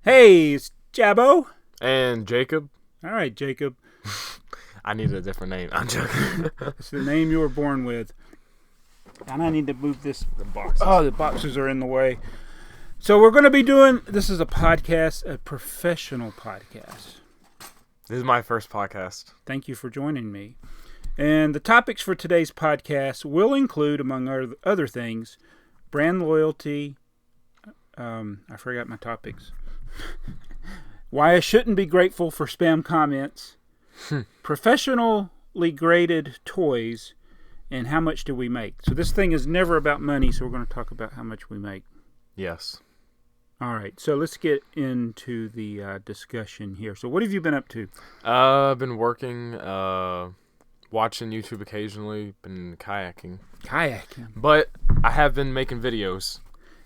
Hey, it's Jabbo. And Jacob. All right, Jacob. I need a different name. I'm joking. It's the name you were born with. And I need to move this. The boxes. Oh, the boxes are in the way. So we're going to be doing, this is a podcast, a professional podcast. This is my first podcast. Thank you for joining me. And the topics for today's podcast will include, among other things, brand loyalty. I forgot my topics. Why I shouldn't be grateful for spam comments. Professionally graded toys. And how much do we make? So this thing is never about money, so we're going to talk about how much we make. Yes. All right, so let's get into the discussion here. So what have you been up to? I've been working, watching YouTube occasionally, been kayaking. Kayaking. But I have been making videos.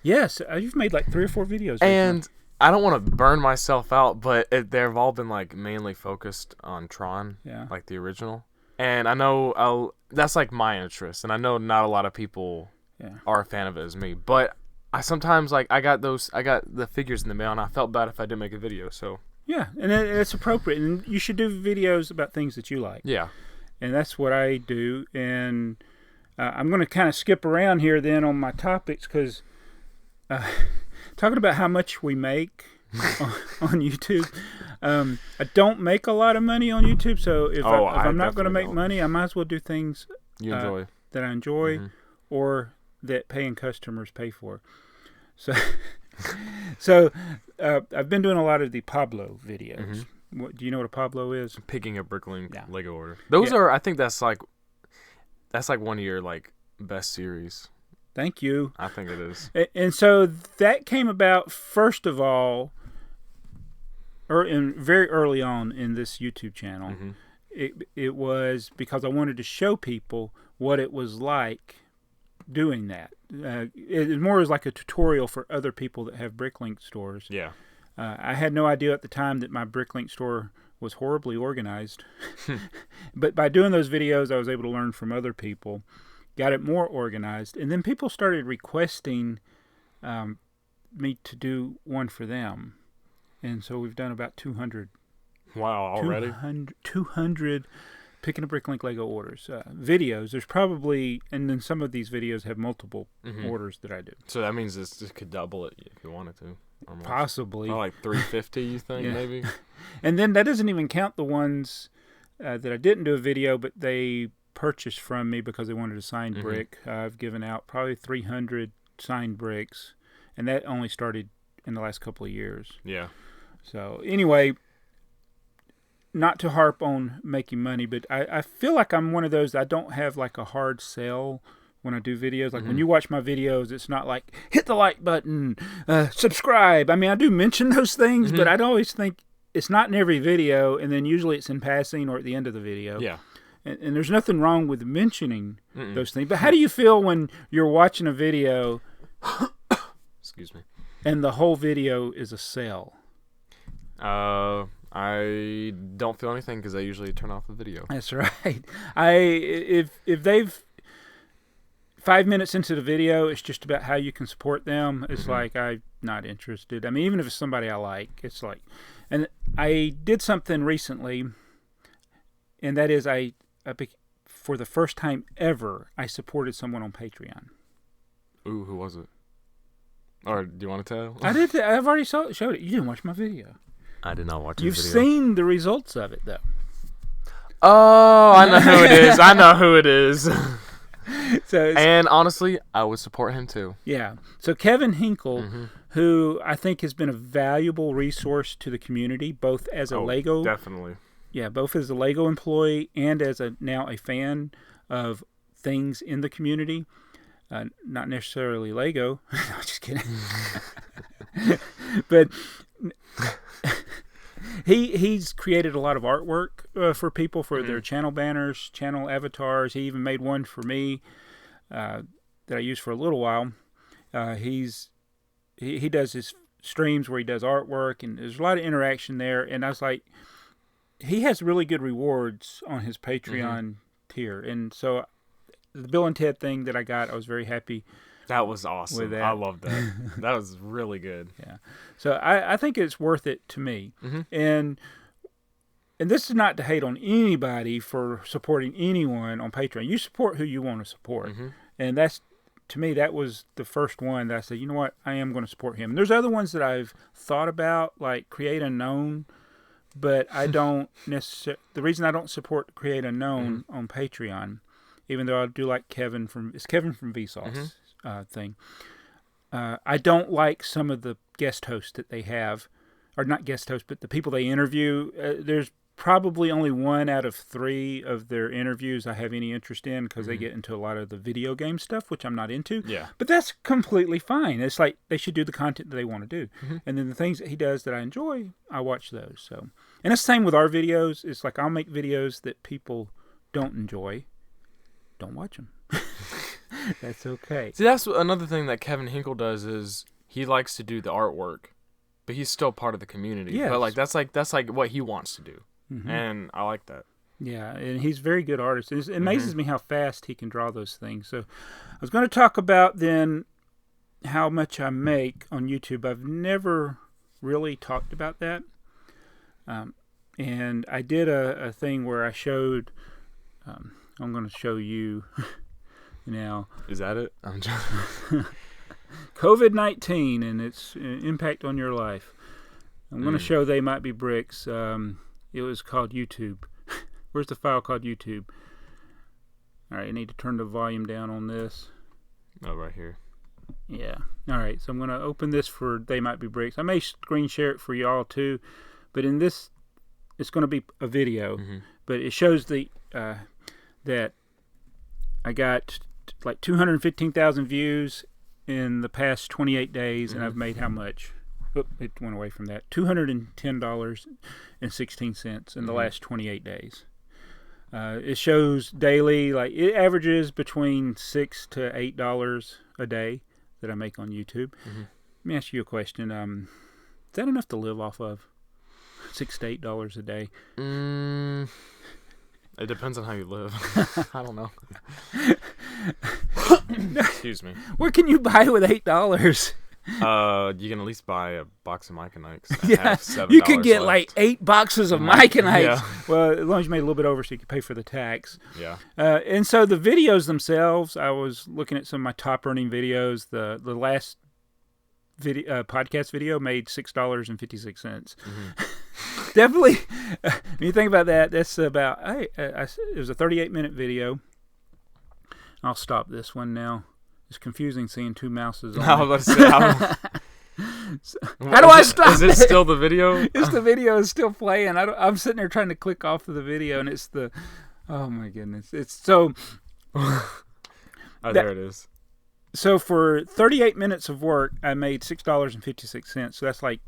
Yes, you've made like 3 or 4 videos. And I don't want to burn myself out, but they've all been like mainly focused on Tron, like the original. And I know that's like my interest, and I know not a lot of people are a fan of it as me. But I sometimes I got the figures in the mail, and I felt bad if I didn't make a video. So yeah, and it's appropriate, and you should do videos about things that you like. Yeah, and that's what I do. And I'm going to kind of skip around here then on my topics because talking about how much we make on YouTube. I don't make a lot of money on YouTube, so if I'm not going to make money, I might as well do things you enjoy that I enjoy, or that paying customers pay for. So, I've been doing a lot of the Pablo videos. Do you know what a Pablo is? Picking a Bricklink Lego order. Those are, I think that's like one of your best series. Thank you. I think it is. And so that came about first of all, very early on in this YouTube channel. It was because I wanted to show people what it was like doing that. It more is like a tutorial for other people that have Bricklink stores. Yeah. I had no idea at the time that my Bricklink store was horribly organized. But by doing those videos, I was able to learn from other people. Got it more organized, and then people started requesting me to do one for them, and so we've done about 200. Wow, already? 200 picking a Bricklink Lego orders. Videos, there's probably, and then some of these videos have multiple orders that I do. So that means this could double it if you wanted to. Almost. Possibly. Oh, like 350, you think, maybe? And then that doesn't even count the ones that I didn't do a video, but they purchased from me because they wanted a signed brick. I've given out probably 300 signed bricks, and that only started in the last couple of years. Yeah. So anyway, not to harp on making money, but I feel like I'm one of those that I don't have like a hard sell when I do videos. Like when you watch my videos, it's not like hit the like button, subscribe. I mean, I do mention those things, but I'd always think it's not in every video, and then usually it's in passing or at the end of the video. Yeah. And there's nothing wrong with mentioning those things. But how do you feel when you're watching a video excuse me, and the whole video is a sell? I don't feel anything because I usually turn off the video. That's right. If they've 5 minutes into the video, it's just about how you can support them. It's like, I'm not interested. I mean, even if it's somebody I like, it's like, and I did something recently, and that is for the first time ever, I supported someone on Patreon. Ooh, who was it? Or do you want to tell? I did. I've already showed it. You didn't watch my video. I did not watch the video. You've seen the results of it, though. Oh, I know who it is. I know who it is. And honestly, I would support him too. Yeah. So Kevin Hinkle, who I think has been a valuable resource to the community, both as a Lego. Definitely. Yeah, both as a Lego employee and as now a fan of things in the community. Not necessarily Lego. No, just kidding. But he's created a lot of artwork for people for their channel banners, channel avatars. He even made one for me that I used for a little while. He does his streams where he does artwork, and there's a lot of interaction there. And I was like, he has really good rewards on his Patreon tier. And so the Bill and Ted thing that I got, I was very happy That was awesome. I love that. That was really good. Yeah. So I think it's worth it to me. And this is not to hate on anybody for supporting anyone on Patreon. You support who you want to support. And that's, to me, that was the first one that I said, you know what, I am going to support him. And there's other ones that I've thought about, like Create Unknown, but I don't necessarily, the reason I don't support Create Unknown on Patreon, even though I do like Kevin from Vsauce thing, I don't like some of the guest hosts that they have, or not guest hosts, but the people they interview. There's probably only 1 out of 3 of their interviews I have any interest in, because they get into a lot of the video game stuff, which I'm not into. Yeah. But that's completely fine. It's like they should do the content that they want to do. And then the things that he does that I enjoy, I watch those. So, and it's the same with our videos. It's like I'll make videos that people don't enjoy. Don't watch them. That's okay. See, that's another thing that Kevin Hinkle does, is he likes to do the artwork, but he's still part of the community. Yes. But that's like what he wants to do. And I like that. Yeah, and he's a very good artist. It amazes me how fast he can draw those things. So I was going to talk about then how much I make on YouTube. I've never really talked about that. And I did a thing where I showed, I'm going to show you now. Is that it? I'm joking. COVID-19 and its impact on your life. I'm going to show TheyMightBeBricks. It was called YouTube. Where's the file called YouTube? All right, I need to turn the volume down on this. Oh, right here. Yeah. All right, so I'm going to open this for TheyMightBeBricks. I may screen share it for y'all too, but in this, it's going to be a video. But it shows the that I got like 215,000 views in the past 28 days, and I've made how much? Oop, it went away from that. $210.16 in the last 28 days. It shows daily, like it averages between $6 to $8 a day that I make on YouTube. Let me ask you a question. Is that enough to live off of? $6 to $8 a day? It depends on how you live. I don't know. Excuse me. What can you buy with $8? You can at least buy a box of Myconites. Yeah, you could get like 8 boxes of Myconites. Yeah. Well, as long as you made a little bit over, so you could pay for the tax. Yeah. And so the videos themselves, I was looking at some of my top earning videos. The last podcast video made $6.56. Definitely, when you think about that, that's about. It was a 38-minute video. I'll stop this one now. It's confusing seeing 2 mouses on I was about to say, how do I stop it? Is it still the video? The video is still playing. I'm sitting there trying to click off of the video, and it's the... Oh, my goodness. It's so... there it is. So for 38 minutes of work, I made $6.56. So that's like,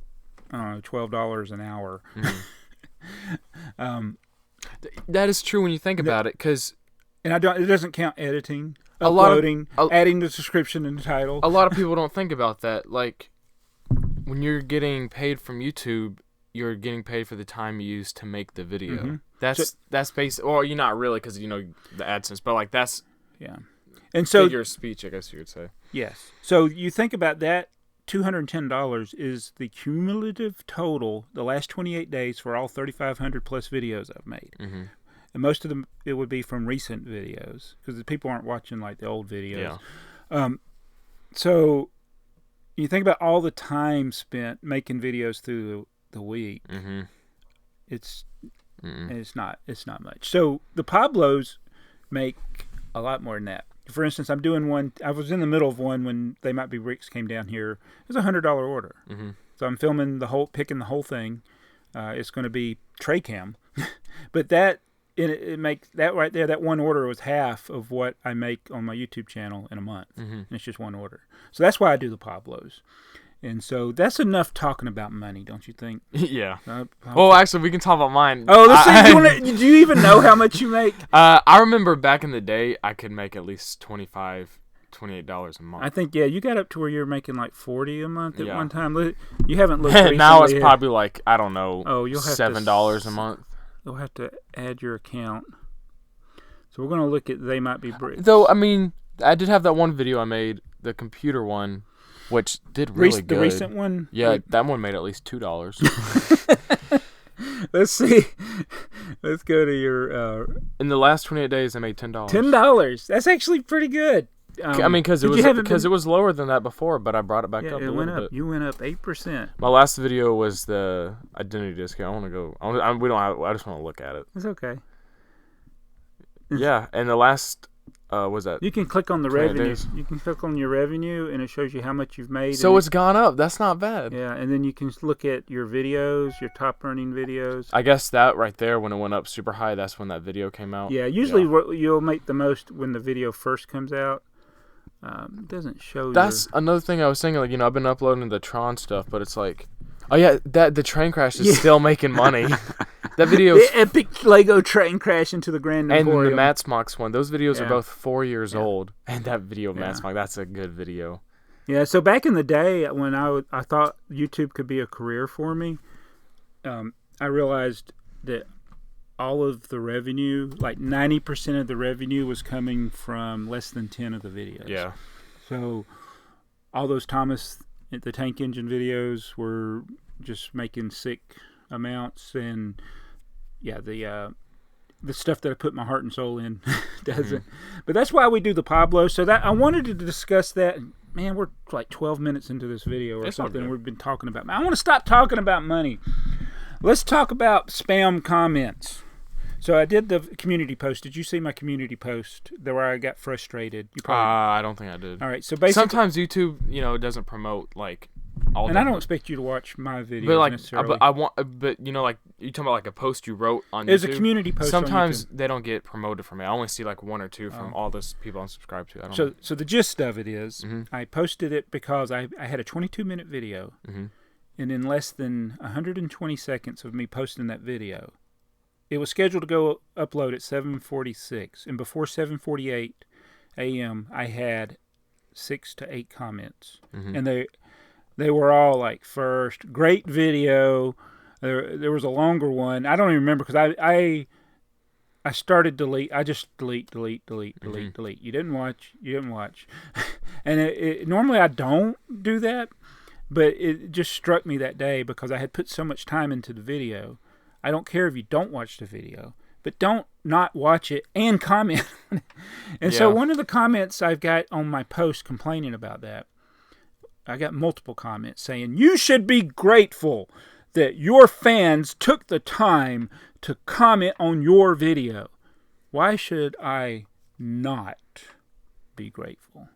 I don't know, $12 an hour. That is true when you think about it, because... And it doesn't count editing, uploading, adding the description and the title. A lot of people don't think about that. Like, when you're getting paid from YouTube, you're getting paid for the time you use to make the video. That's basic. Well, you're not really, because, the AdSense, but like that's and so figure of speech, I guess you would say. Yes. So you think about that. $210 is the cumulative total the last 28 days for all 3,500 plus videos I've made. And most of them, it would be from recent videos, because the people aren't watching like the old videos. Yeah. So you think about all the time spent making videos through the week. It's not much. So the Pablos make a lot more than that. For instance, I'm doing one. I was in the middle of one when TheyMightBeBricks came down here. It was $100 order. So I'm filming picking the whole thing. It's going to be tray cam, but that. It makes that right there. That one order was half of what I make on my YouTube channel in a month, and it's just one order. So that's why I do the Pablos, and so that's enough talking about money, don't you think? Yeah. Well, actually, we can talk about mine. Oh, let's see. Do you even know how much you make? I remember back in the day, I could make at least $28 a month. I think you got up to where you're making like $40 a month at one time. You haven't looked recently. Now it's probably like, I don't know. Oh, you'll have $7 a month. You'll have to add your account. So we're going to look at TheyMightBeBricks. Though, I mean, I did have that one video I made the computer one, which did really good. The recent one? Yeah, that one made at least $2. Let's see. Let's go to your... In the last 28 days, I made $10. $10. That's actually pretty good. I mean, because it was lower than that before, but I brought it back up a little bit. You went up 8%. My last video was the identity discount. I want to go. I just want to look at it. It's okay. Yeah, and the last was that. You can click on the revenue. Days? You can click on your revenue, and it shows you how much you've made. So it's gone up. That's not bad. Yeah, and then you can look at your videos, your top earning videos. I guess that right there, when it went up super high, that's when that video came out. Yeah, usually you'll make the most when the video first comes out. It doesn't show. That's another thing I was saying. Like, I've been uploading the Tron stuff, but it's like, oh yeah, the train crash is still making money. That video, the epic Lego train crash into the Grand Emporium. And the Matsmox one. Those videos are both 4 years old, and that video of Matsmox, that's a good video. Yeah. So back in the day when I thought YouTube could be a career for me, I realized that all of the revenue, like 90% of the revenue, was coming from less than 10 of the videos. Yeah. So all those Thomas the Tank Engine videos were just making sick amounts, and the stuff that I put my heart and soul in doesn't. But that's why we do the Pablo. So that I wanted to discuss that. Man, we're like 12 minutes into this video or something. We've been talking about. I want to stop talking about money. Let's talk about spam comments. So I did the community post. Did you see my community post where I got frustrated? I don't think I did. All right. So basically, sometimes YouTube, doesn't promote like all. And I don't expect you to watch my videos, but necessarily. I want, but like you talking about like a post you wrote on YouTube. There's a community post. Sometimes on YouTube. They don't get promoted from me. I only see like one or two from all those people I'm subscribed to. I don't know. So the gist of it is, I posted it because I had a 22-minute video, and in less than 120 seconds of me posting that video, it was scheduled to go upload at 7:46, and before 7:48 a.m., I had 6 to 8 comments, and they were all like, "First, great video." There was a longer one. I don't even remember because I started delete. I just delete. You didn't watch, and normally I don't do that, but it just struck me that day because I had put so much time into the video. I don't care if you don't watch the video, but don't not watch it and comment on it. And so one of the comments I've got on my post complaining about that, I got multiple comments saying, you should be grateful that your fans took the time to comment on your video. Why should I not be grateful?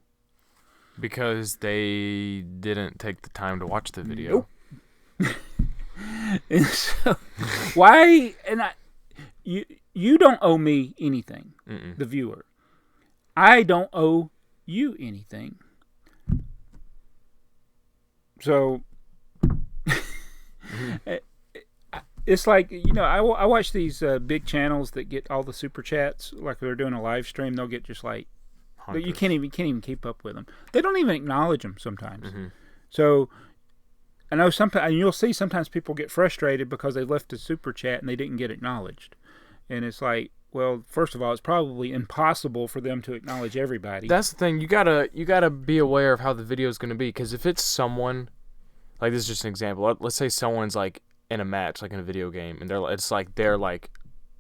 Because they didn't take the time to watch the video. Nope. And so, why? And you don't owe me anything, the viewer. I don't owe you anything. So it's like, I watch these big channels that get all the super chats, like they're doing a live stream. They'll get just like hundreds. You can't even keep up with them. They don't even acknowledge them sometimes. So I know sometimes you'll see sometimes people get frustrated because they left a super chat and they didn't get acknowledged, and it's like, well, first of all, it's probably impossible for them to acknowledge everybody. That's the thing. You gotta be aware of how the video is going to be, because if it's someone, like, this is just an example. Let's say someone's like in a match, like in a video game, and they're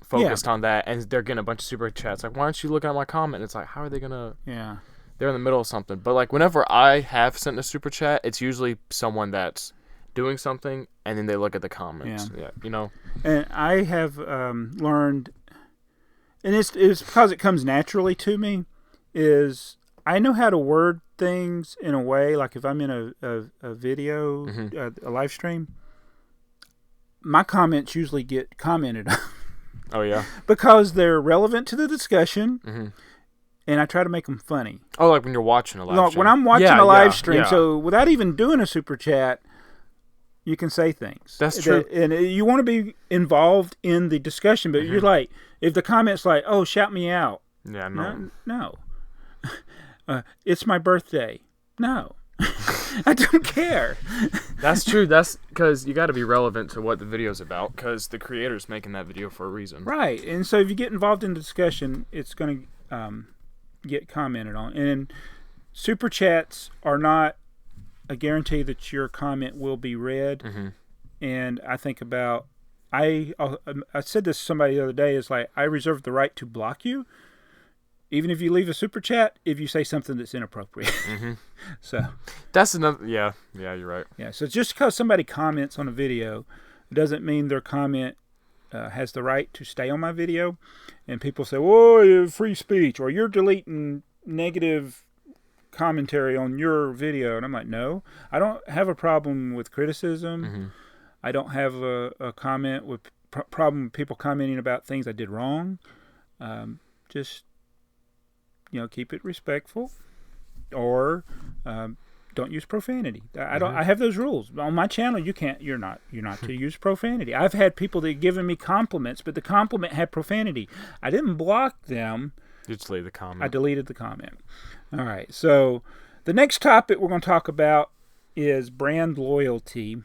focused on that, and they're getting a bunch of super chats. Like, why aren't you looking at my comment? It's like, how are they gonna? Yeah. They're in the middle of something. But like, whenever I have sent a super chat, it's usually someone that's doing something, and then they look at the comments. Yeah. And I have learned, and it's because it comes naturally to me, is I know how to word things in a way, like if I'm in a video, a live stream, my comments usually get commented on. Oh, yeah? Because they're relevant to the discussion, and I try to make them funny. Oh, like when you're watching a live stream. When I'm watching a live stream, so without even doing a super chat, you can say things. That's true. And you want to be involved in the discussion, but you're like, if the comment's like, oh, shout me out. Yeah, no. No. It's my birthday. No. I don't care. That's true. That's because you got to be relevant to what the video's about, because the creator's making that video for a reason. Right. And so if you get involved in the discussion, it's going to get commented on. And super chats are not a guarantee that your comment will be read. And I think about, I said this to somebody the other day, it's like, I reserve the right to block you, even if you leave a super chat, if you say something that's inappropriate. So that's another, yeah, you're right. Yeah, so just because somebody comments on a video doesn't mean their comment has the right to stay on my video. And people say, whoa, you have free speech, or you're deleting negative commentary on your video. And I'm like, no, I don't have a problem with criticism. I don't have a comment with problem with people commenting about things I did wrong. Just, keep it respectful, or don't use profanity. I have those rules on my channel. You're not to use profanity. I've had people that have given me compliments, but the compliment had profanity. I didn't block them. You just leave the comment. I deleted the comment. All right. So the next topic we're going to talk about is brand loyalty,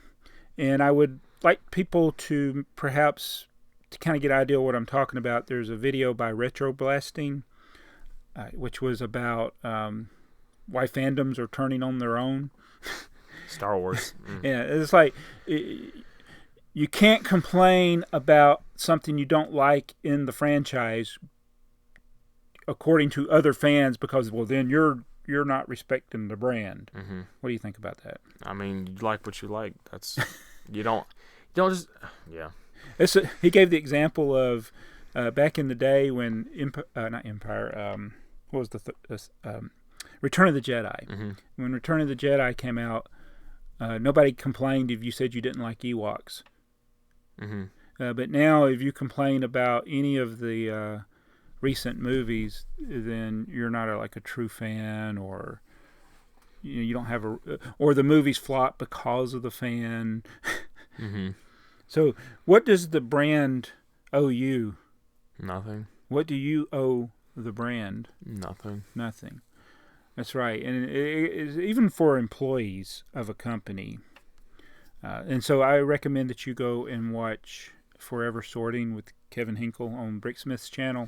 and I would like people to perhaps to kind of get an idea of what I'm talking about. There's a video by Retroblasting, which was about why fandoms are turning on their own. Star Wars. Yeah, it's like you can't complain about something you don't like in the franchise according to other fans, because, well, then you're not respecting the brand. What do you think about that? I mean, you like what you like. That's you don't just He gave the example of back in the day when what was Return of the Jedi. When Return of the Jedi came out, nobody complained if you said you didn't like Ewoks. But now, if you complain about any of the recent movies, then you're not like a true fan, or you don't have or the movies flop because of the fan. So, what does the brand owe you? Nothing. What do you owe the brand? Nothing. That's right. And even for employees of a company. And so I recommend that you go and watch Forever Sorting with Kevin Hinkle on Bricksmith's channel.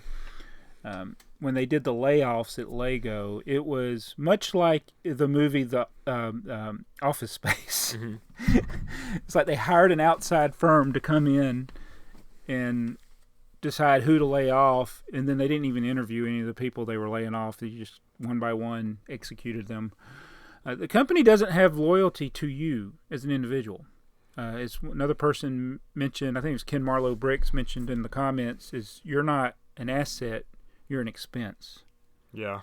When they did the layoffs at Lego, it was much like the movie The Office Space. It's like they hired an outside firm to come in and decide who to lay off, and then they didn't even interview any of the people they were laying off. They just one by one executed them. The company doesn't have loyalty to you as an individual. As another person mentioned, I think it was Ken Marlowe Bricks mentioned in the comments, is you're not an asset, you're an expense. Yeah.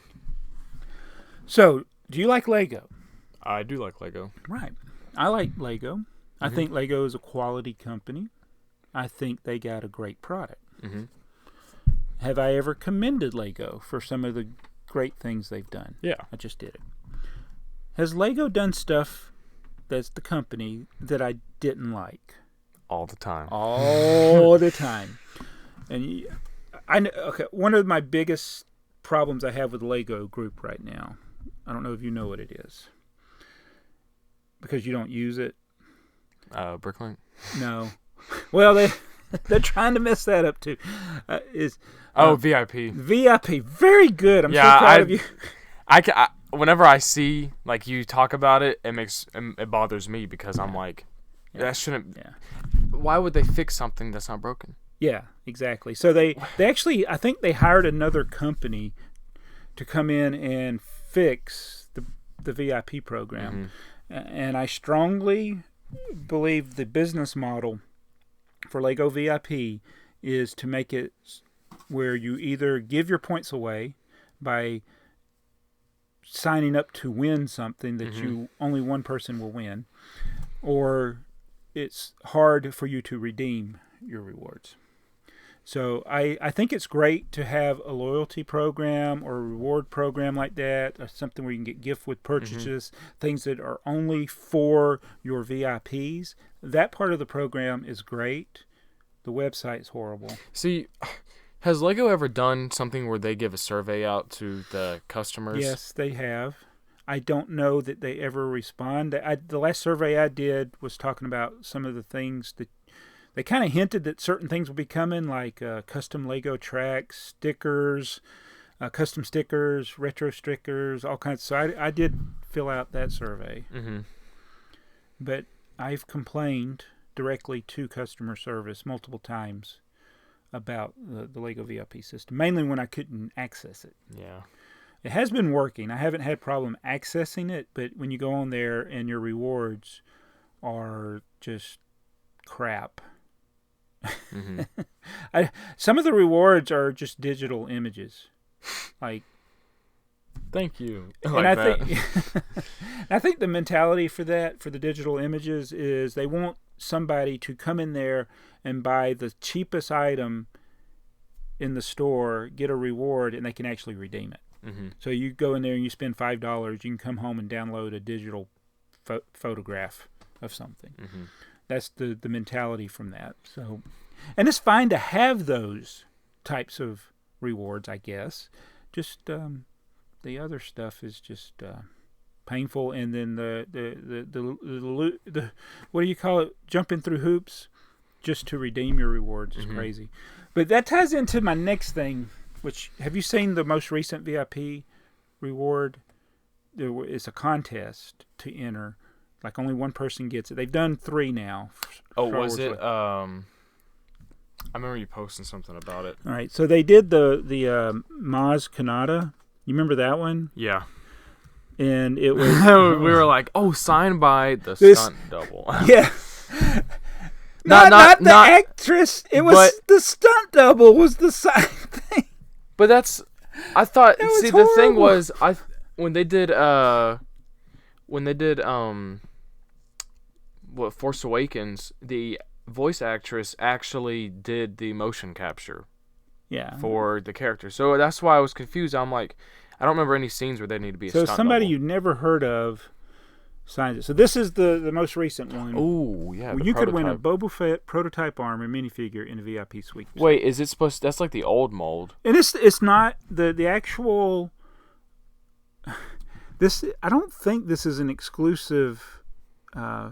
So, do you like Lego? I do like Lego. Right. I like Lego. I think Lego is a quality company. I think they got a great product. Have I ever commended Lego for some of the great things they've done? Yeah. I just did it. Has Lego done stuff that's the company that I didn't like? All the time. All the time. And okay, one of my biggest problems I have with the Lego group right now, I don't know if you know what it is, because you don't use it. Bricklink? No. Well, they're trying to mess that up too. VIP. VIP, very good. I'm so proud of you. Whenever I see like you talk about it, it bothers me, because I'm like, that shouldn't. Yeah. Why would they fix something that's not broken? Yeah, exactly. So they actually, I think they hired another company to come in and fix the VIP program, and I strongly believe the business model for Lego VIP is to make it where you either give your points away by signing up to win something that you only one person will win, or it's hard for you to redeem your rewards. So I think it's great to have a loyalty program or a reward program like that, or something where you can get gift with purchases, things that are only for your VIPs. That part of the program is great. The website's horrible. See, has Lego ever done something where they give a survey out to the customers? Yes, they have. I don't know that they ever respond. The last survey I did was talking about some of the things that they kind of hinted that certain things will be coming, like custom Lego tracks, stickers, custom stickers, retro stickers, all kinds. So I did fill out that survey. Mm-hmm. But I've complained directly to customer service multiple times about the Lego VIP system, mainly when I couldn't access it. Yeah. It has been working. I haven't had problem accessing it, but when you go on there and your rewards are just crap. Mm-hmm. Some of the rewards are just digital images. Like, thank you. I think the mentality for that, for the digital images, is they want somebody to come in there and buy the cheapest item in the store, get a reward, and they can actually redeem it. Mm-hmm. So you go in there and you spend $5, you can come home and download a digital photograph of something. Mm-hmm. That's the mentality from that. So, and it's fine to have those types of rewards, I guess. Just the other stuff is just painful, and then the what do you call it? Jumping through hoops just to redeem your rewards is crazy. But that ties into my next thing. Which, have you seen the most recent VIP reward? It's a contest to enter. Like, only one person gets it. They've done 3 now. Oh, was it? I remember you posting something about it. All right, so they did the Maz Kanata. You remember that one? Yeah. And it was... we were like, oh, signed by the stunt double. Yeah. Not the actress. It was the stunt double was the side thing. But that's, I thought. See, horrible. The thing was, when they did Force Awakens, the voice actress actually did the motion capture. Yeah. For the character, so that's why I was confused. I'm like, I don't remember any scenes where they need to be a stunt somebody double. you've never heard of signs it. So this is the most recent one. Oh, yeah. Well, you could win a Boba Fett prototype armor minifigure in a VIP suite. Wait, is it supposed to, that's like the old mold. And it's not the actual this I don't think this is an exclusive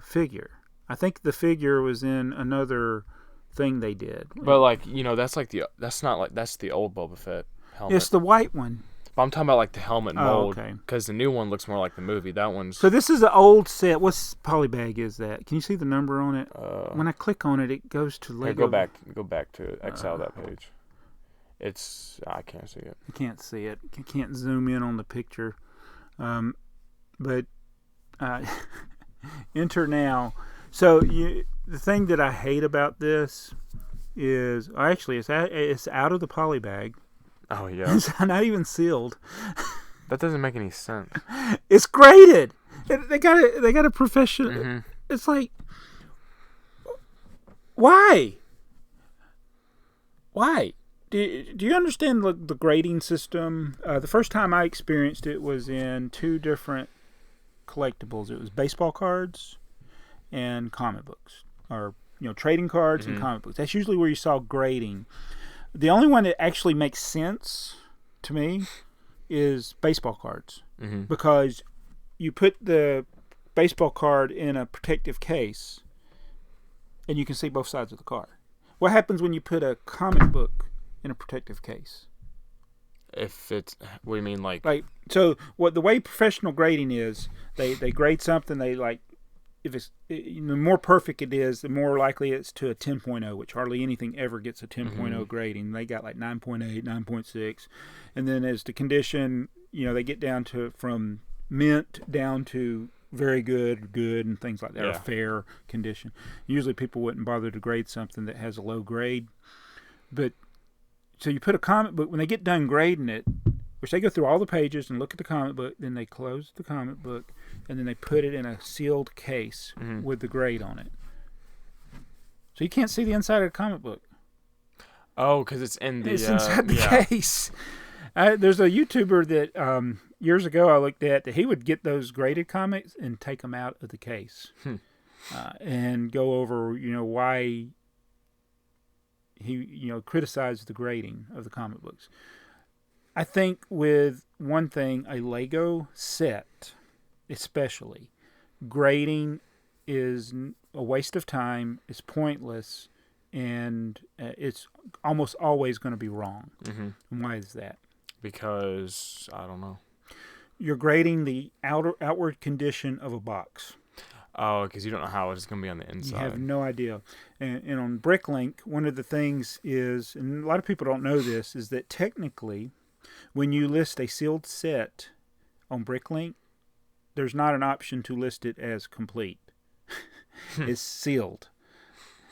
figure. I think the figure was in another thing they did. But like, that's the old Boba Fett helmet. It's the white one. But I'm talking about like the helmet mold. Okay. Because the new one looks more like the movie. That one's... So this is an old set. What polybag is that? Can you see the number on it? When I click on it, it goes to Lego. Go back to exile that page. I can't see it. I can't see it. I can't zoom in on the picture. But enter now. So the thing that I hate about this is actually it's out of the polybag. Oh yeah. It's not even sealed. That doesn't make any sense. It's graded. They got a professional. Mm-hmm. It's like, why? Do you understand the grading system? The first time I experienced it was in 2 different collectibles. It was baseball cards and comic books, or trading cards and comic books. That's usually where you saw grading. The only one that actually makes sense to me is baseball cards, because you put the baseball card in a protective case and you can see both sides of the card. What happens when you put a comic book in a protective case? If it's, what do you mean, like so what the way professional grading is, they grade something, they like, if it's the more perfect it is, the more likely it's to a 10.0, which hardly anything ever gets a 10.0 grading. They got like 9.8, 9.6, and then as the condition, they get down to from mint down to very good, and things like that, or fair condition. Usually people wouldn't bother to grade something that has a low grade, but so you put a comic book, when they get done grading it, which they go through all the pages and look at the comic book, then they close the comic book, and then they put it in a sealed case with the grade on it. So you can't see the inside of the comic book. Oh, because it's in the... It's inside the case. There's a YouTuber that years ago I looked at, that he would get those graded comics and take them out of the case and go over, why he, criticized the grading of the comic books. I think with one thing, a Lego set, especially, grading is a waste of time, it's pointless, and it's almost always going to be wrong. And why is that? Because I don't know. You're grading the outward condition of a box. Oh, because you don't know how it's going to be on the inside. You have no idea. And on Bricklink, one of the things is, and a lot of people don't know this, is that technically, when you list a sealed set on Bricklink, there's not an option to list it as complete. It's sealed.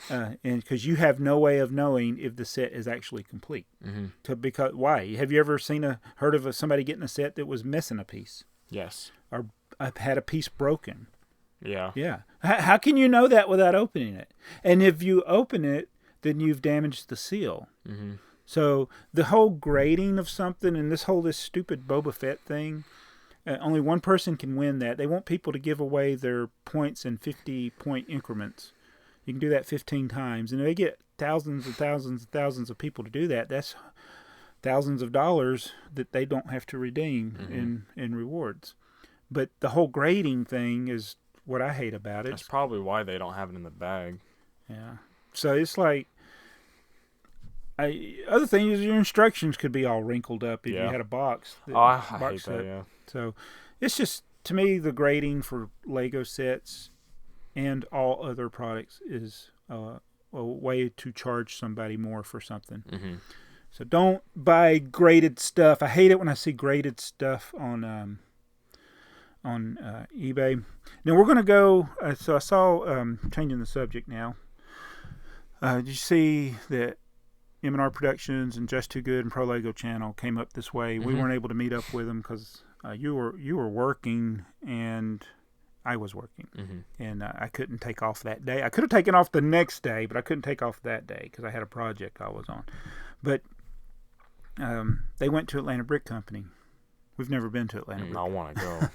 And because you have no way of knowing if the set is actually complete. Because why? Have you ever heard of somebody getting a set that was missing a piece? Yes. Or had a piece broken? Yeah. Yeah. How can you know that without opening it? And if you open it, then you've damaged the seal. So the whole grading of something and this stupid Boba Fett thing, only one person can win that. They want people to give away their points in 50-point increments. You can do that 15 times. And if they get thousands and thousands and thousands of people to do that, that's thousands of dollars that they don't have to redeem in rewards. But the whole grading thing is what I hate about it. That's probably why they don't have it in the bag. Yeah. So it's like, other thing is your instructions could be all wrinkled up if you had a box. I hate that, yeah. So it's just, to me, the grading for Lego sets and all other products is a way to charge somebody more for something. So don't buy graded stuff. I hate it when I see graded stuff on eBay. Now we're going to go, so I saw, changing the subject now, did you see that M&R Productions and Just Too Good and Pro Lego Channel came up this way? We weren't able to meet up with them because you were working and I was working. And I couldn't take off that day. I could have taken off the next day, but I couldn't take off that day because I had a project I was on. But they went to Atlanta Brick Company. We've never been to Atlanta Brick. I want to go.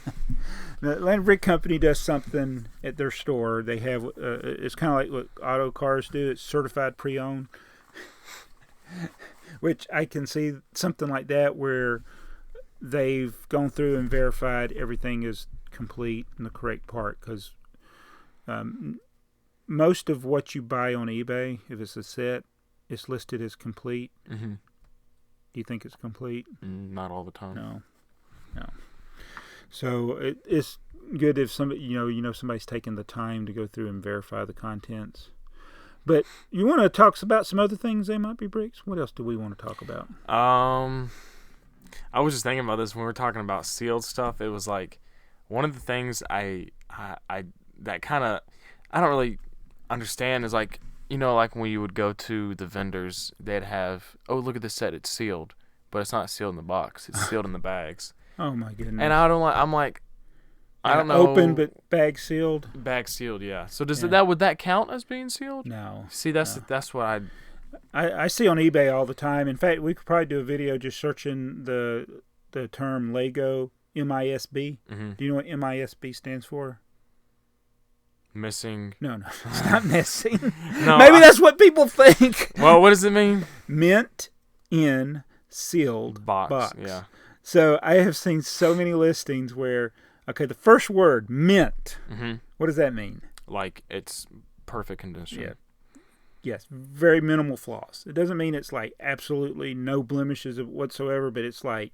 The Atlanta Brick Company does something at their store. They have, it's kind of like what auto cars do. It's certified pre-owned. Which I can see something like that where they've gone through and verified everything is complete in the correct part. Because most of what you buy on eBay, if it's a set, it's listed as complete. Do you think it's complete? Not all the time. No. So it's good if somebody, you know somebody's taking the time to go through and verify the contents. But you want to talk about some other things, They Might Be Bricks? What else do we want to talk about? I was just thinking about this when we were talking about sealed stuff. It was like one of the things I that kind of I don't really understand is like, like when you would go to the vendors, they'd have, oh, look at this set, it's sealed, but it's not sealed in the box. It's sealed in the bags. Oh my goodness! And I don't know. Open but bag sealed. Bag sealed, yeah. So would that count as being sealed? No. See, that's what I see on eBay all the time. In fact, we could probably do a video just searching the term Lego MISB. Do you know what MISB stands for? Missing. No, it's not missing. No, maybe that's what people think. Well, what does it mean? Mint in sealed box. Yeah. So I have seen so many listings where, okay, the first word, mint. What does that mean? Like it's perfect condition. Yeah. Yes, very minimal flaws. It doesn't mean it's like absolutely no blemishes whatsoever, but it's like,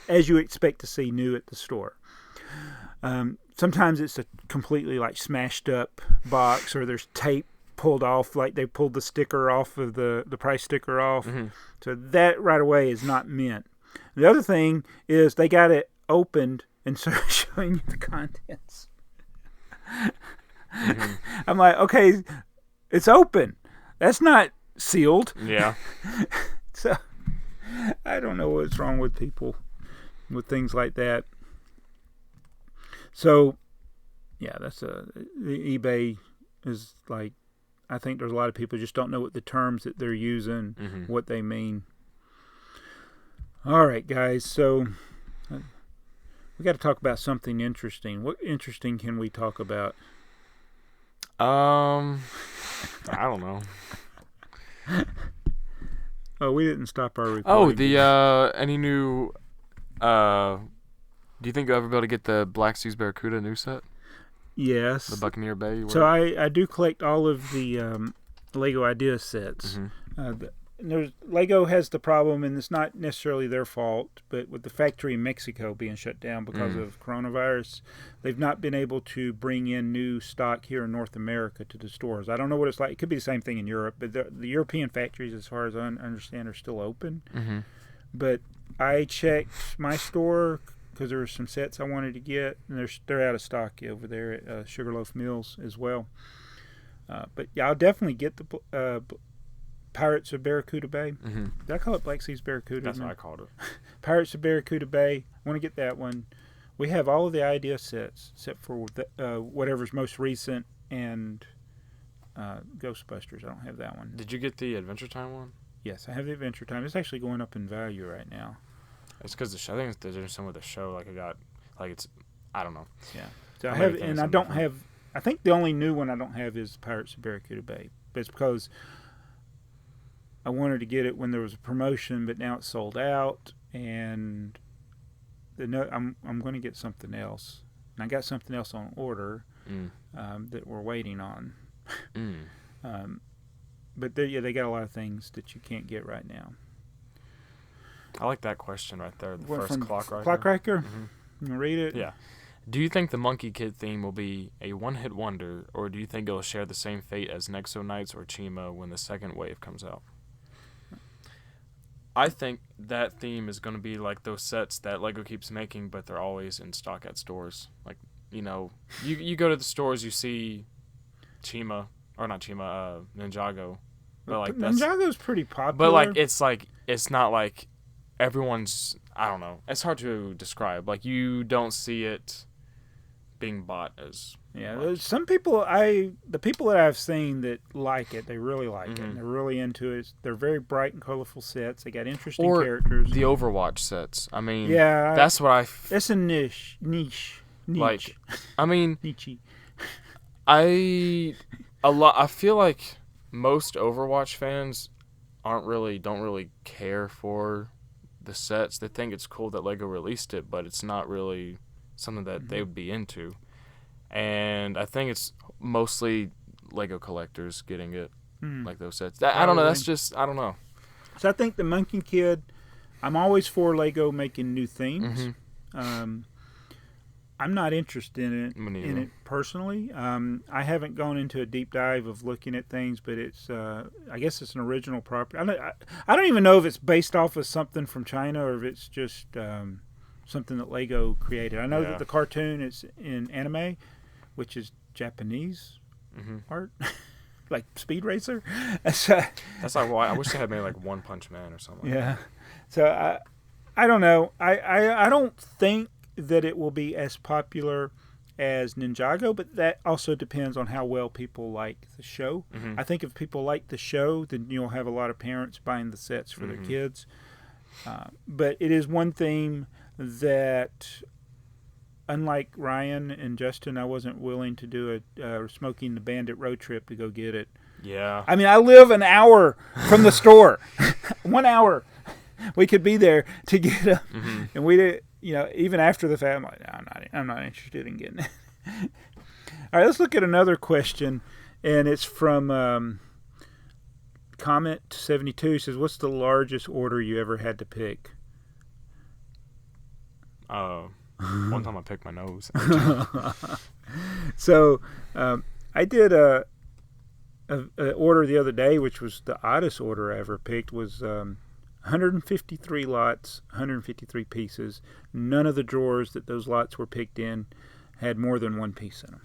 as you expect to see new at the store. Sometimes it's a completely like smashed up box, or there's tape pulled off, like they pulled the sticker off of the price sticker off. So that right away is not mint. The other thing is they got it opened and started showing you the contents. I'm like, okay, it's open. That's not sealed. Yeah. So I don't know what's wrong with people with things like that. So yeah, the eBay is like, I think there's a lot of people just don't know what the terms that they're using, what they mean. All right, guys. So we got to talk about something interesting. What interesting can we talk about? I don't know. Oh, we didn't stop our recording. Oh, any new, do you think you'll ever be able to get the Black Seas Barracuda new set? Yes. The Buccaneer Bay? So I do collect all of the Lego Idea sets. Lego has the problem, and it's not necessarily their fault, but with the factory in Mexico being shut down because of coronavirus, they've not been able to bring in new stock here in North America to the stores. I don't know what it's like. It could be the same thing in Europe, but the European factories, as far as I understand, are still open. Mm-hmm. But I checked my store because there were some sets I wanted to get, and they're out of stock over there at Sugarloaf Mills as well. But yeah, I'll definitely get the Pirates of Barracuda Bay. Mm-hmm. Did I call it Black Seas Barracuda? That's what I called it. Pirates of Barracuda Bay. I want to get that one. We have all of the idea sets except for whatever's most recent and Ghostbusters. I don't have that one. Did you get the Adventure Time one? Yes, I have the Adventure Time. It's actually going up in value right now. It's because I think there's some with the show. I don't know. Yeah. So I have, and I don't have. I think the only new one I don't have is Pirates of Barracuda Bay. But it's because I wanted to get it when there was a promotion, but now it's sold out, and I'm going to get something else. And I got something else on order that we're waiting on. But they got a lot of things that you can't get right now. I like that question right there. The first clock right Clockriker? Mm-hmm. You want to read it? Yeah. Do you think the Monkey Kid theme will be a one-hit wonder, or do you think it will share the same fate as Nexo Knights or Chima when the second wave comes out? I think that theme is going to be like those sets that Lego keeps making, but they're always in stock at stores. Like, you go to the stores, you see Chima, or not Chima, Ninjago. But Ninjago's pretty popular. But it's not like everyone's, I don't know. It's hard to describe. Like, you don't see it being bought as much. Some people, the people that I've seen that like it, they really like it. And they're really into it. They're very bright and colorful sets. They got interesting characters. The Overwatch sets. I mean, that's what it's a niche. Like, I mean, niche. I feel like most Overwatch fans don't really care for the sets. They think it's cool that Lego released it, but it's not really something that they would be into. And I think it's mostly Lego collectors getting it, like those sets. I don't know. That's just, I don't know. So I think the Monkey Kid, I'm always for Lego making new themes. I'm not interested in it personally. I haven't gone into a deep dive of looking at things, but it's I guess it's an original property. I don't even know if it's based off of something from China or if it's just something that Lego created. I know that the cartoon is in anime, which is Japanese art, like Speed Racer. That's like, well, I wish they had made like One Punch Man or something. Yeah. So I don't know. I don't think that it will be as popular as Ninjago, but that also depends on how well people like the show. I think if people like the show, then you'll have a lot of parents buying the sets for their kids. But it is one theme that, unlike Ryan and Justin, I wasn't willing to do a Smoking the Bandit road trip to go get it. Yeah. I mean, I live an hour from the store. 1 hour. We could be there to get them. And we did. Even after the fact, I'm like, no, I'm not interested in getting it. All right, let's look at another question, and it's from Comment 72. It says, "What's the largest order you ever had to pick?" One time I picked my nose. So I did a order the other day, which was the oddest order I ever picked. Was 153 lots, 153 pieces. None of the drawers that those lots were picked in had more than one piece in them.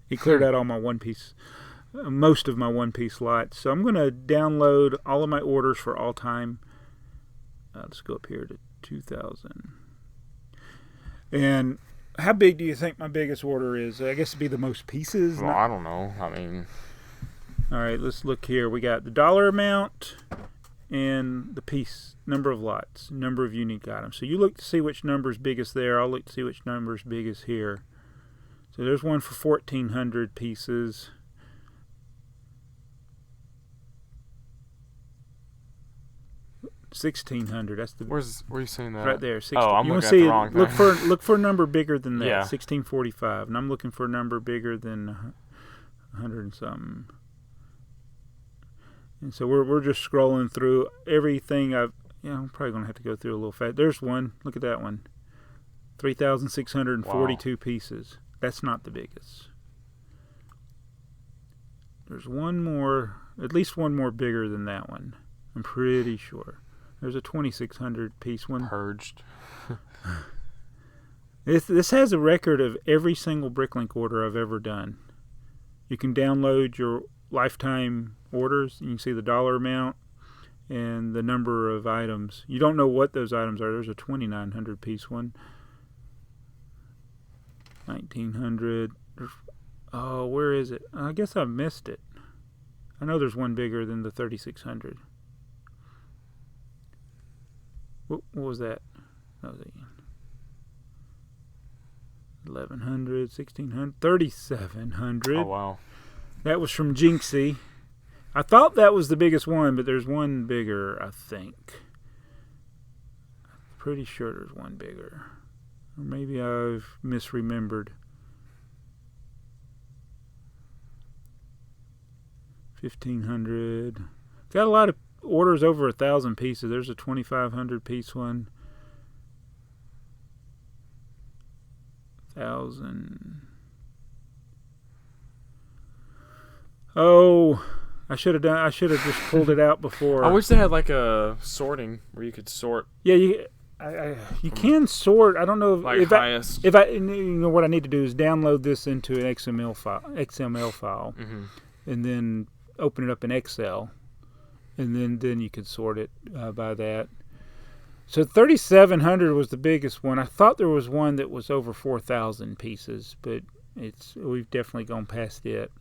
He cleared out all my most of my one-piece lots. So I'm going to download all of my orders for all time. Let's go up here to 2,000. And how big do you think my biggest order is? I guess it'd be the most pieces. Well, I don't know. I mean, all right, let's look here. We got the dollar amount and the piece, number of lots, number of unique items. So you look to see which number is biggest there. I'll look to see which number is biggest here. So there's one for 1,400 pieces. $1,600. That's the. Where are you seeing that? Right there. 16. Oh, I'm looking at the wrong thing. Look for a number bigger than that. Yeah. 1645, and I'm looking for a number bigger than 100 and something. And so we're just scrolling through everything I'm probably going to have to go through a little fast. There's one. Look at that one. 3,642 pieces. That's not the biggest. There's one more, at least one more bigger than that one. I'm pretty sure. There's a 2,600 piece one. Purged. This has a record of every single Bricklink order I've ever done. You can download your lifetime orders. You can see the dollar amount and the number of items. You don't know what those items are. There's a 2,900 piece one. 1,900. Oh, where is it? I guess I missed it. I know there's one bigger than the 3,600. What was that? That was 1,100, 1,600, 3,700. Oh, wow. That was from Jinxie. I thought that was the biggest one, but there's one bigger, I think. I'm pretty sure there's one bigger. Or maybe I've misremembered. 1,500. Got a lot of orders over 1,000 pieces. There's a 2,500 piece one. 1,000. Oh, I should have just pulled it out before. I wish they had like a sorting where you could sort. Yeah, you can sort. I don't know if highest. What I need to do is download this into an XML file, and then open it up in Excel, and then you could sort it by that. So 3,700 was the biggest one. I thought there was one that was over 4,000 pieces, but we've definitely gone past it.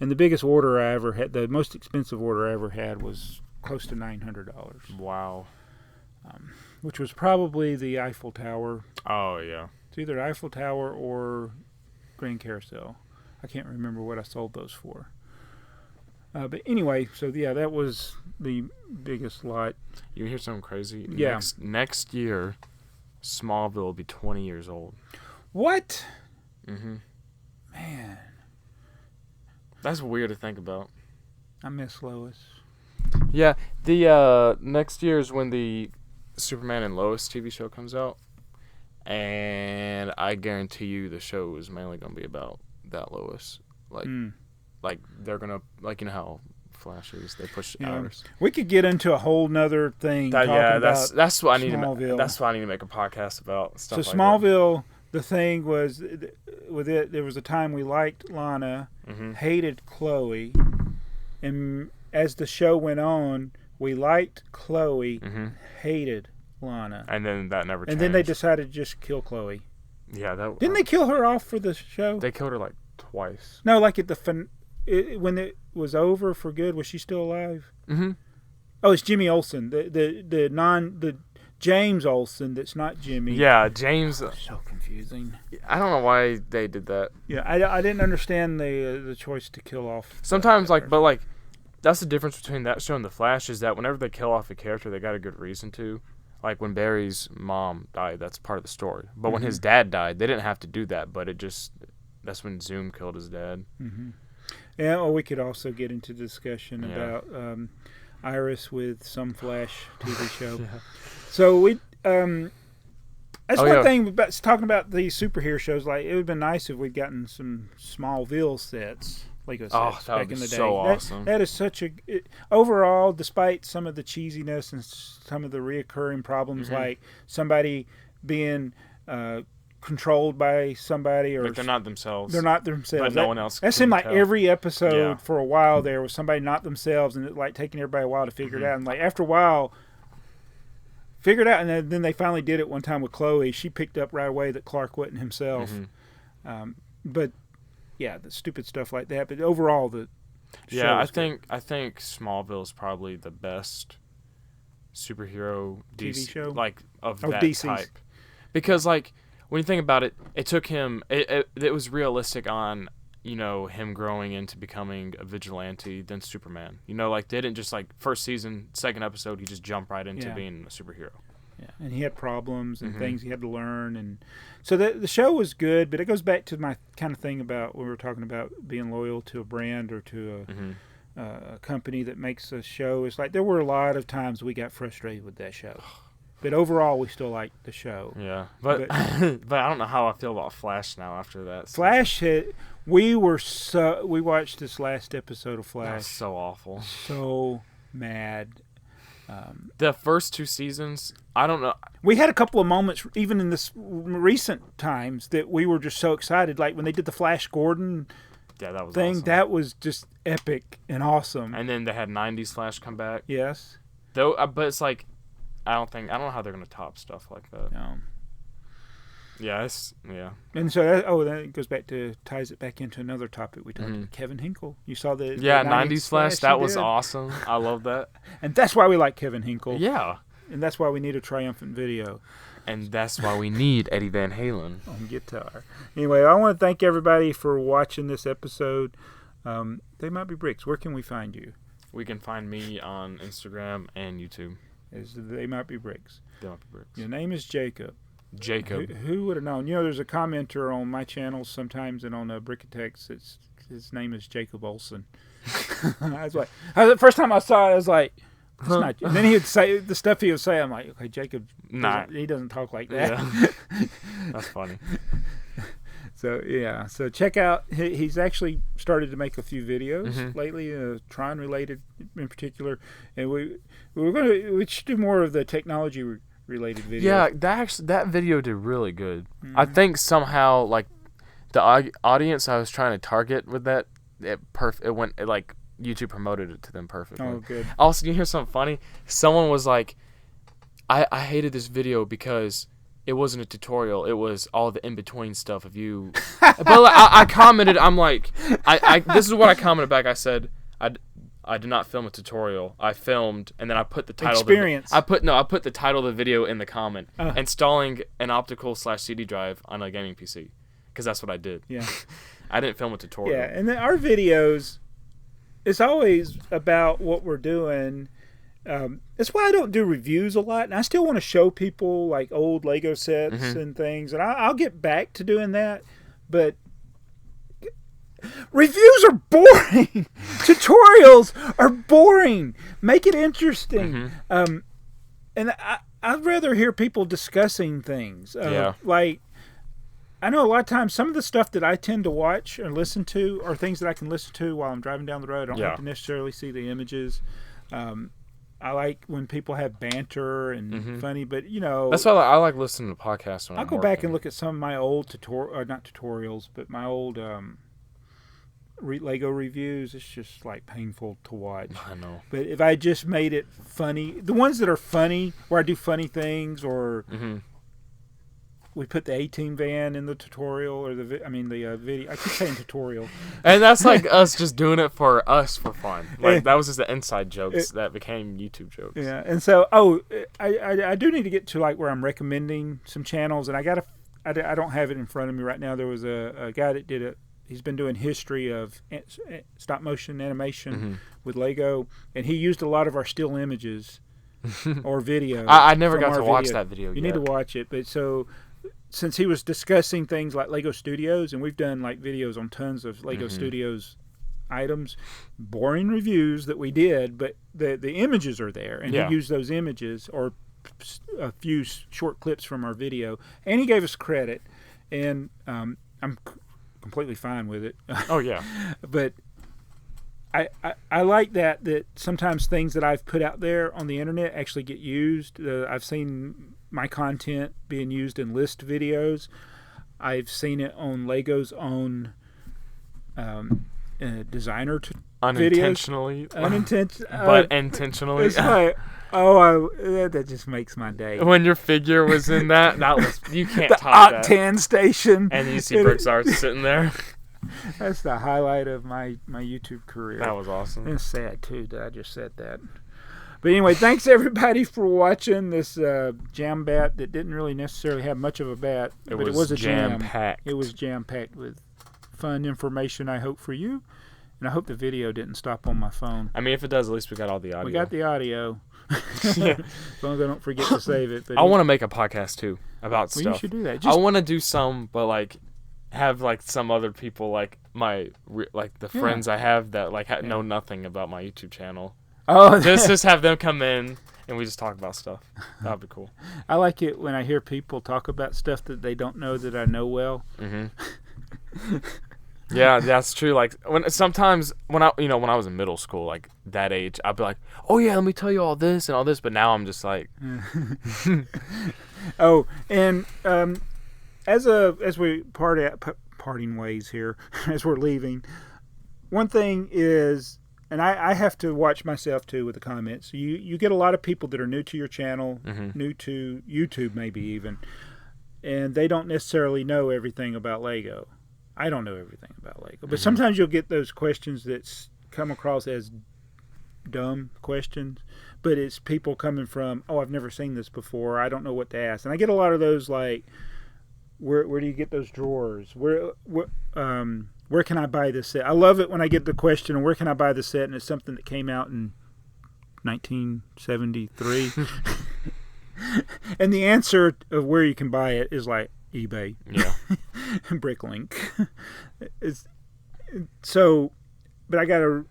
And the biggest order I ever had, the most expensive order I ever had, was close to $900. Wow. Which was probably the Eiffel Tower. Oh, yeah. It's either Eiffel Tower or Grand Carousel. I can't remember what I sold those for. But anyway, so yeah, that was the biggest lot. You hear something crazy? Yeah. Next year, Smallville will be 20 years old. What? Mm-hmm. Man. That's weird to think about. I miss Lois. Yeah, the next year is when the Superman and Lois TV show comes out, and I guarantee you the show is mainly going to be about that Lois. Like they're gonna, like, you know how Flash is, they push hours. We could get into a whole nother thing. That's what I need Smallville. That's what I need to make a podcast about. Stuff so like Smallville, the thing was with it. There was a time we liked Lana, hated Chloe, and as the show went on, we liked Chloe, hated Lana, and then that never changed. And then they decided to just kill Chloe. Yeah, didn't they kill her off for the show? They killed her like twice. No, like at the when it was over for good, was she still alive? Mm-hmm. Oh, it's Jimmy Olsen, the James Olsen. That's not Jimmy. Yeah, James. So confusing. I don't know why they did that. Yeah, I didn't understand the choice to kill off. Sometimes that's the difference between that show and The Flash, is that whenever they kill off a character, they got a good reason to. Like when Barry's mom died, that's part of the story. But when his dad died, they didn't have to do that. But that's when Zoom killed his dad. Mm-hmm. Yeah, or we could also get into discussion about Iris with some Flash TV show. Yeah. So we that's one thing about talking about these superhero shows. Like, it would have been nice if we'd gotten some Smallville sets, Lego sets back in the day. So awesome. That is such a overall, despite some of the cheesiness and some of the reoccurring problems, like somebody being controlled by somebody, or like they're not themselves. But no one else. That seemed like every episode for a while there was somebody not themselves, and it like taking everybody a while to figure it out. And like after a while, figured out, and then they finally did it one time with Chloe. She picked up right away that Clark wasn't himself. But yeah, the stupid stuff like that. But overall, the show I think Smallville is probably the best superhero TV show, like of that DC's type, because like. When you think about it, it took him. It was realistic on, him growing into becoming a vigilante, then Superman. Like they didn't just like first season, second episode, he just jumped right into being a superhero. Yeah, and he had problems and things he had to learn, and so the show was good. But it goes back to my kind of thing about when we were talking about being loyal to a brand or to a company that makes a show. It's like there were a lot of times we got frustrated with that show. But overall, we still like the show. Yeah, but but I don't know how I feel about Flash now after that. Flash hit. We watched this last episode of Flash. That's so awful. So mad. The first 2 seasons, I don't know. We had a couple of moments, even in this recent times, that we were just so excited. Like when they did the Flash Gordon that was thing. Awesome. That was just epic and awesome. And then they had 90s Flash come back. Yes. Though, but it's like, I don't know how they're gonna top stuff like that. No. Yeah, And so then it ties it back into another topic we talked about. Kevin Hinkle. You saw the 90s Flash. That was awesome. I love that. And that's why we like Kevin Hinkle. Yeah. And that's why we need a triumphant video. And that's why we need Eddie Van Halen on guitar. Anyway, I want to thank everybody for watching this episode. They Might Be Bricks. Where can we find you? We can find me on Instagram and YouTube. They Might Be Bricks. They Might Be Bricks. Your name is Jacob. Who would have known? You know, there's a commenter on my channel sometimes, and on BrickTsar, his name is Jacob Olson. I was like, the first time I saw it, I was like, that's not. And then he would say the stuff he would say. I'm like, okay, Jacob, he doesn't talk like that. Yeah. That's funny. So check out. He's actually started to make a few videos lately, Tron related in particular, and we should do more of the technology related videos. Yeah, that video did really good. I think somehow like the audience I was trying to target with that, it went like YouTube promoted it to them perfectly. Oh, good. Also, you hear something funny? Someone was like, I hated this video because it wasn't a tutorial. It was all the in-between stuff of you. But like, I commented, I'm like, this is what I commented back. I said, I did not film a tutorial. I filmed, and then I put the title. Experience. I put the title of the video in the comment. Installing an optical/CD drive on a gaming PC, because that's what I did. Yeah. I didn't film a tutorial. Yeah, and then our videos, it's always about what we're doing. That's why I don't do reviews a lot, and I still want to show people like old Lego sets and things, and I'll get back to doing that, but reviews are boring. Tutorials are boring. Make it interesting. And I'd rather hear people discussing things. Like, I know a lot of times some of the stuff that I tend to watch or listen to are things that I can listen to while I'm driving down the road. I don't have to necessarily see the images. I like when people have banter and funny, but that's why I like listening to podcasts. I'll go back and look at some of my old not tutorials, but my old Lego reviews. It's just like painful to watch. I know. But if I just made it funny, the ones that are funny, where I do funny things, or we put the A-Team van in the tutorial, or the video. I keep saying tutorial. And that's like us just doing it for us for fun. Like that was just the inside jokes that became YouTube jokes. Yeah, and so I do need to get to like where I'm recommending some channels, and I don't have it in front of me right now. There was a guy that did it. He's been doing history of stop motion animation with Lego, and he used a lot of our still images or video. I never got to watch that video. You need to watch it. But so since he was discussing things like Lego Studios, and we've done like videos on tons of Lego Studios items, boring reviews that we did, but the images are there, and he used those images or a few short clips from our video, and he gave us credit, and I'm completely fine with it. Oh yeah. But I like that sometimes things that I've put out there on the internet actually get used. I've seen my content being used in list videos. I've seen it on Lego's own designer unintentionally videos. But intentionally. It's like, that just makes my day. When your figure was in that was, you can't top that. The Octane station. And you see BrickTsar sitting there. That's the highlight of my YouTube career. That was awesome. It's sad too that I just said that. But anyway, thanks everybody for watching this jam bat that didn't really necessarily have much of a bat, but it was a jam. It was jam-packed with fun information, I hope, for you. And I hope the video didn't stop on my phone. I mean, if it does, at least we got all the audio. We got the audio. As long as I don't forget to save it. But I want to make a podcast, too, about stuff. You should do that. I want to do some, but, like, have, like, some other people, like, like the friends I have that like know nothing about my YouTube channel. Oh, just have them come in and we just talk about stuff. That'd be cool. I like it when I hear people talk about stuff that they don't know that I know well. Mm-hmm. Yeah, that's true. Like sometimes when I was in middle school, like that age, I'd be like, "Oh yeah, let me tell you all this and all this." But now I'm just like, oh, and as we parting ways here, as we're leaving, one thing is, and I have to watch myself too with the comments. You get a lot of people that are new to your channel, new to YouTube maybe even, and they don't necessarily know everything about Lego. I don't know everything about Lego, but sometimes you'll get those questions that come across as dumb questions, but it's people coming from, oh, I've never seen this before. I don't know what to ask. And I get a lot of those like, where do you get those drawers? Where can I buy this set? I love it when I get the question, where can I buy this set? And it's something that came out in 1973. And the answer of where you can buy it is like eBay. Yeah. Bricklink. But I got to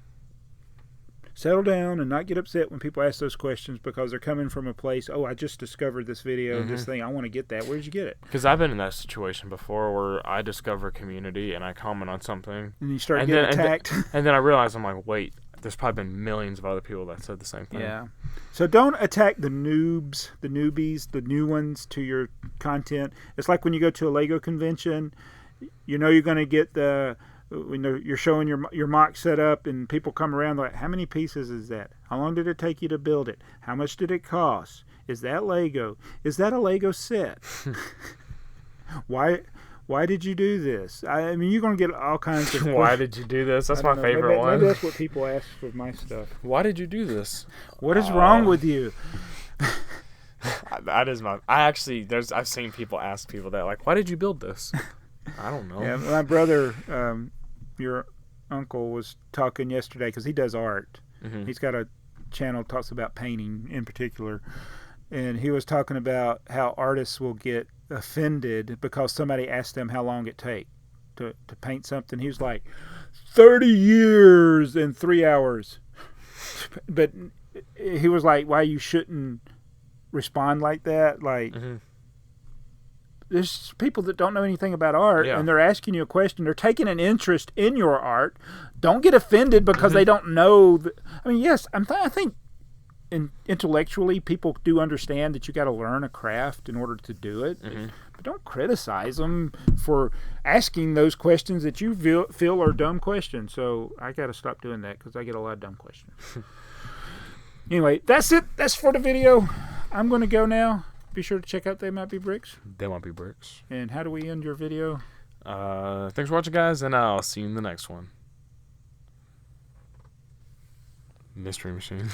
settle down and not get upset when people ask those questions because they're coming from a place, oh, I just discovered this video, this thing, I want to get that. Where did you get it? Because I've been in that situation before where I discover a community and I comment on something. And you start getting attacked. And then I realize, I'm like, wait, there's probably been millions of other people that said the same thing. Yeah. So don't attack the noobs, the newbies, the new ones to your content. It's like when you go to a Lego convention, you're going to get you're showing your mock setup and people come around like, how many pieces is that? How long did it take you to build it? How much did it cost? Is that Lego? Is that a Lego set? Why did you do this? I mean, you're going to get all kinds of... Why did you do this? That's my favorite one. Maybe that's what people ask for my stuff. Why did you do this? What is wrong with you? That is my... I've seen people ask people that, like, why did you build this? I don't know. Yeah, my brother, your uncle, was talking yesterday because he does art. He's got a channel that talks about painting in particular. And he was talking about how artists will get offended because somebody asked them how long it take to paint something. He was like, 30 years and 3 hours. But he was like, why you shouldn't respond like that? Like, there's people that don't know anything about art, and they're asking you a question. They're taking an interest in your art. Don't get offended because they don't know. I mean, yes, I think intellectually people do understand that you got to learn a craft in order to do it. But don't criticize them for asking those questions that you feel are dumb questions. So I got to stop doing that because I get a lot of dumb questions. Anyway, that's it. That's for the video. I'm going to go now. Be sure to check out TheyMightBeBricks. TheyMightBeBricks. And how do we end your video? Thanks for watching, guys, and I'll see you in the next one. Mystery Machine.